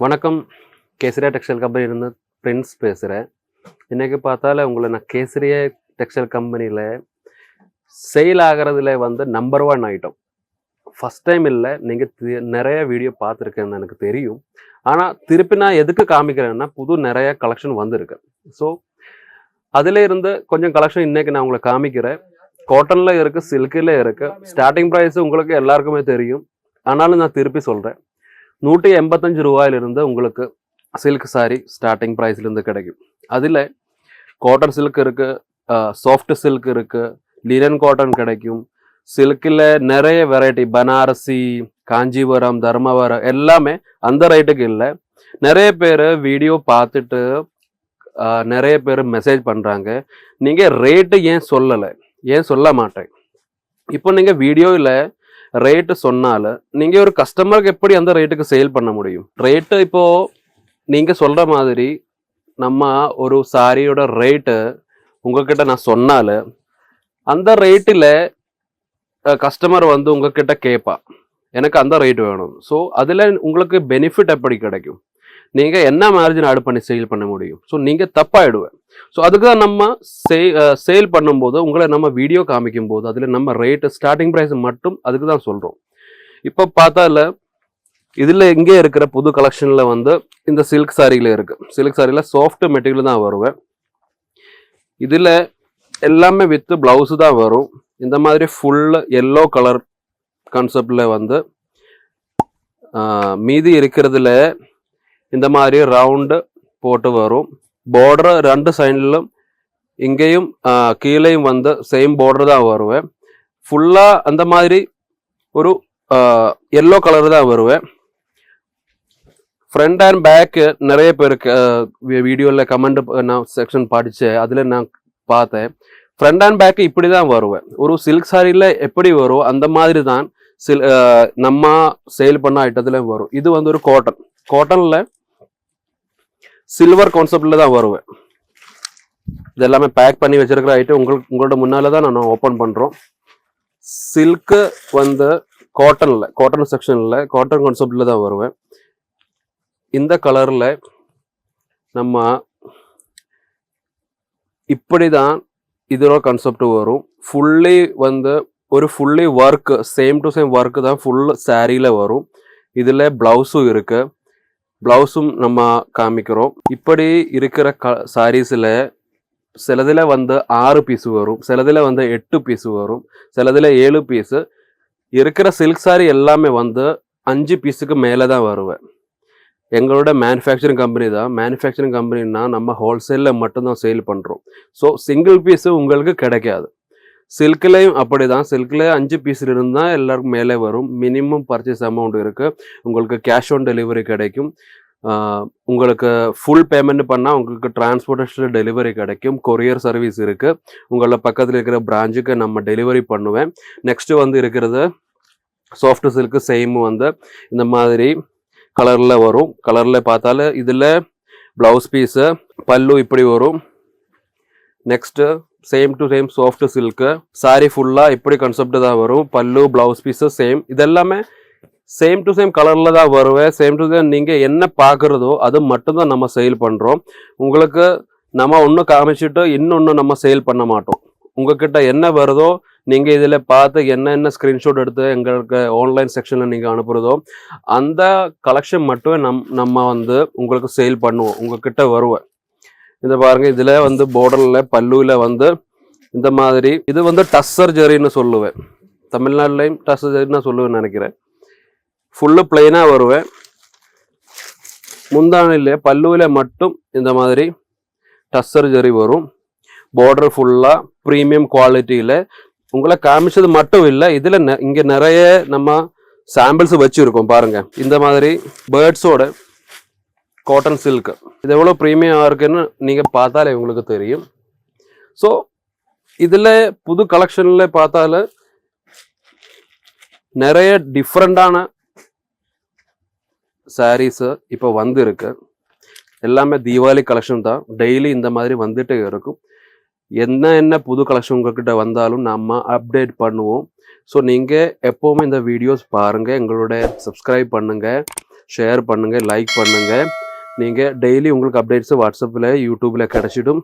வணக்கம். Kesariya textile கம்பெனியிலேருந்து Prince பேசுகிறேன். இன்றைக்கி பார்த்தால உங்களை நான் கேசரியா டெக்ஸ்டைல் கம்பெனியில் சேல் ஆகிறதுல நம்பர் 1 ஐட்டம். ஃபஸ்ட் டைம் இல்லை, நீங்கள் நிறைய வீடியோ பார்த்துருக்கேன்னு எனக்கு தெரியும். ஆனால் திருப்பி நான் எதுக்கு காமிக்கிறேன்னா, நிறைய கலெக்ஷன் வந்திருக்கு. ஸோ அதில் இருந்து கொஞ்சம் கலெக்ஷன் இன்றைக்கி நான் உங்களை காமிக்கிறேன். காட்டனில் இருக்குது, சில்கில் இருக்குது. ஸ்டார்டிங் ப்ரைஸ் உங்களுக்கு எல்லாருக்குமே தெரியும். ஆனாலும் நான் திருப்பி சொல்கிறேன். 185 ரூபாயிலிருந்து உங்களுக்கு சில்க் சாரி ஸ்டார்டிங் ப்ரைஸ்லேருந்து கிடைக்கும். அதில் காட்டன் சில்க் இருக்குது, சாஃப்ட் சில்க் இருக்குது, லினன் காட்டன் கிடைக்கும். சில்கில் நிறைய வெரைட்டி, பனாரசி, காஞ்சிபுரம், தர்மவரம் எல்லாமே அந்த ரேட்டுக்கு இல்லை. நிறைய பேர் வீடியோ பார்த்துட்டு நிறைய பேர் மெசேஜ் பண்ணுறாங்க, நீங்கள் ரேட்டு ஏன் சொல்லலை, ஏன் சொல்ல மாட்டேன். இப்போ நீங்கள் வீடியோவில் ரேட்டு சொன்னாலும் நீங்கள் ஒரு கஸ்டமருக்கு எப்படி அந்த ரேட்டுக்கு சேல் பண்ண முடியும்? ரேட்டு இப்போது நீங்கள் சொல்கிற மாதிரி நம்ம ஒரு சாரியோட ரேட்டு உங்ககிட்ட நான் சொன்னாலும் அந்த ரேட்டில் கஸ்டமர் உங்ககிட்ட கேட்பா, எனக்கு அந்த ரேட் வேணும். ஸோ அதில் உங்களுக்கு பெனிஃபிட் எப்படி கிடைக்கும்? நீங்கள் என்ன மார்ஜின் ஆட் பண்ணி சேல் பண்ண முடியும்? ஸோ நீங்கள் தப்பாயிடுவேன். ஸோ அதுக்கு தான் நம்ம சேல் பண்ணும்போது உங்களை நம்ம வீடியோ காமிக்கும் போது அதில் நம்ம ரேட்டு ஸ்டார்டிங் ப்ரைஸ் மட்டும் அதுக்கு தான் சொல்கிறோம். இப்போ பார்த்தால இதில் எங்கே இருக்கிற புது கலெக்ஷனில் இந்த சில்க் சாரியில் இருக்குது. சில்க் சாரியில் சாஃப்ட் மெட்டீரியல் தான் வருவேன். இதில் எல்லாமே வித்து ப்ளவுஸு தான் வரும். இந்த மாதிரி ஃபுல் எல்லோ கலர் கான்செப்டில் மீதி இருக்கிறதுல இந்த மாதிரி ரவுண்டு போட்டு வரும். பார்டர் 2 சைட்லும் இங்கேயும் கீழேயும் சேம் பார்டர் தான் வருவேன். ஃபுல்லாக அந்த மாதிரி ஒரு எல்லோ கலர் தான் வருவேன். ஃப்ரண்ட் அண்ட் பேக்கு நிறைய பேருக்கு வீடியோவில் கமெண்ட் நான் செக்ஷன் படித்தேன், அதில் நான் பார்த்தேன். ஃப்ரண்ட் அண்ட் பேக்கு இப்படி தான் வருவேன். ஒரு சில்க் சாரியில் எப்படி வரும் அந்த மாதிரி தான் நம்ம சேல் பண்ண ஐட்டத்தில் வரும். இது ஒரு காட்டனில் சில்வர் கான்செப்டில் தான் வருவேன். இது எல்லாமே பேக் பண்ணி வச்சிருக்கிற ஐட்டம் உங்களோட முன்னால் தான் நான் ஓப்பன் பண்ணுறோம். சில்க்கு காட்டன் செக்ஷனில் காட்டன் கான்செப்டில் தான் வருவேன். இந்த கலரில் நம்ம இப்படி தான் இதோட கான்செப்ட் வரும். ஃபுல்லி ஒரு fully work, same to same work தான் ஃபுல் சாரியில் வரும். இதில் ப்ளவுஸும் இருக்குது, ப்ளவுஸும் நம்ம காமிக்கிறோம். இப்படி இருக்கிற சாரீஸில் சிலதில் 6 பீஸு வரும், சிலதில் 8 பீஸு வரும், சிலதில் 7 பீஸு இருக்கிற சில்க் சாரி எல்லாமே 5 பீஸுக்கு மேலே தான் வருவேன். எங்களோட மேனுஃபேக்சரிங் கம்பெனி தான். மேனுஃபேக்சரிங் கம்பெனின்னா நம்ம ஹோல்சேலில் மட்டும்தான் சேல் பண்ணுறோம். ஸோ சிங்கிள் பீஸு உங்களுக்கு கிடைக்காது. சில்க்லேயும் அப்படி தான். சில்கில் 5 பீஸ் இருந்தால் எல்லாருக்கும் மேலே வரும். மினிமம் பர்ச்சேஸ் அமௌண்ட் இருக்குது. உங்களுக்கு கேஷ் ஆன் டெலிவரி கிடைக்கும். உங்களுக்கு ஃபுல் பேமெண்ட் பண்ணால் உங்களுக்கு டிரான்ஸ்போர்ட்டேஷன் டெலிவரி கிடைக்கும். கொரியர் சர்வீஸ் இருக்குது. உங்களோட பக்கத்தில் இருக்கிற பிரான்ச்சுக்கு நம்ம டெலிவரி பண்ணுவேன். நெக்ஸ்ட்டு இருக்கிறது சாஃப்ட் சில்க்கு. சேம் இந்த மாதிரி கலரில் வரும். கலரில் பார்த்தாலும் இதில் ப்ளவுஸ் பீஸு, பல்லு இப்படி வரும். Next same to same soft silk sorry ஃபுல்லாக இப்படி கான்செப்ட் தான் வரும். பல்லு, ப்ளவுஸ் பீஸு சேம். இதெல்லாமே சேம் டு சேம் கலரில் தான் வருவேன். சேம் டு சேம் நீங்கள் என்ன பார்க்குறதோ அது மட்டும்தான் நம்ம சேல் பண்ணுறோம். உங்களுக்கு நம்ம ஒன்று காமிச்சிட்டு இன்னொன்று நம்ம சேல் பண்ண மாட்டோம். உங்ககிட்ட என்ன வருதோ நீங்கள் இதில் பார்த்து என்ன ஸ்க்ரீன்ஷாட் எடுத்து எங்களுக்கு ஆன்லைன் செக்ஷனில் நீங்கள் அனுப்புகிறதோ அந்த கலெக்ஷன் மட்டுமே நம்ம உங்களுக்கு சேல் பண்ணுவோம். உங்ககிட்ட வருவேன். இதை பாருங்க, இதில் பார்டரில் பல்லுவில் இந்த மாதிரி இது டஸ்ஸர் ஜரின்னு சொல்லுவேன். தமிழ்நாட்டிலையும் டஸ்ஸர் ஜரின்னு சொல்லுவேன்னு நினைக்கிறேன். ஃபுல்லு பிளெயினாக வருவேன். முந்தானில் பல்லுவில் மட்டும் இந்த மாதிரி டஸ்ஸர் ஜரி வரும். பார்டர் ஃபுல்லாக ப்ரீமியம் குவாலிட்டியில் உங்களை காமிச்சது மட்டும் இல்லை, இதில் இங்கே நிறைய நம்ம சாம்பிள்ஸ் வச்சுருக்கோம். பாருங்கள், இந்த மாதிரி பேர்ட்ஸோட காட்டன் சில்க்கு இது எவ்வளோ ப்ரீமியம் இருக்குன்னு நீங்கள் பார்த்தாலே உங்களுக்கு தெரியும். ஸோ இதில் புது கலெக்ஷனில் பார்த்தால நிறைய டிஃப்ரெண்டான சாரீஸு இப்போ இருக்கு. எல்லாமே தீபாவளி கலெக்ஷன் தான். டெய்லி இந்த மாதிரி வந்துட்டே இருக்கும். என்ன புது கலெக்ஷன் உங்ககிட்ட வந்தாலும் நம்ம அப்டேட் பண்ணுவோம். ஸோ நீங்கள் எப்போவுமே இந்த வீடியோஸ் பாருங்கள், எங்களோட சப்ஸ்கிரைப் பண்ணுங்கள், ஷேர் பண்ணுங்கள், லைக் பண்ணுங்கள். நீங்கள் டெய்லி உங்களுக்கு அப்டேட்ஸு வாட்ஸ்அப்பில் யூடியூப்பில் கிடச்சிடும்.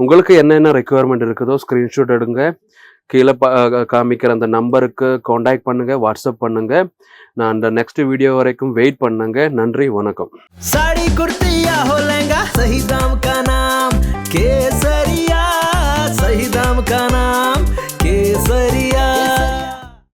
உங்களுக்கு என்னென்ன ரெக்குயர்மெண்ட் இருக்குதோ ஸ்க்ரீன்ஷாட் எடுங்க, கீழே காமிக்கிற அந்த நம்பருக்கு காண்டாக்ட் பண்ணுங்கள், வாட்ஸ்அப் பண்ணுங்கள். நான் அந்த நெக்ஸ்ட் வீடியோ வரைக்கும் வெயிட் பண்ணுங்க. நன்றி, வணக்கம். साड़ी कुर्ती या हो लहंगा सही दाम का नाम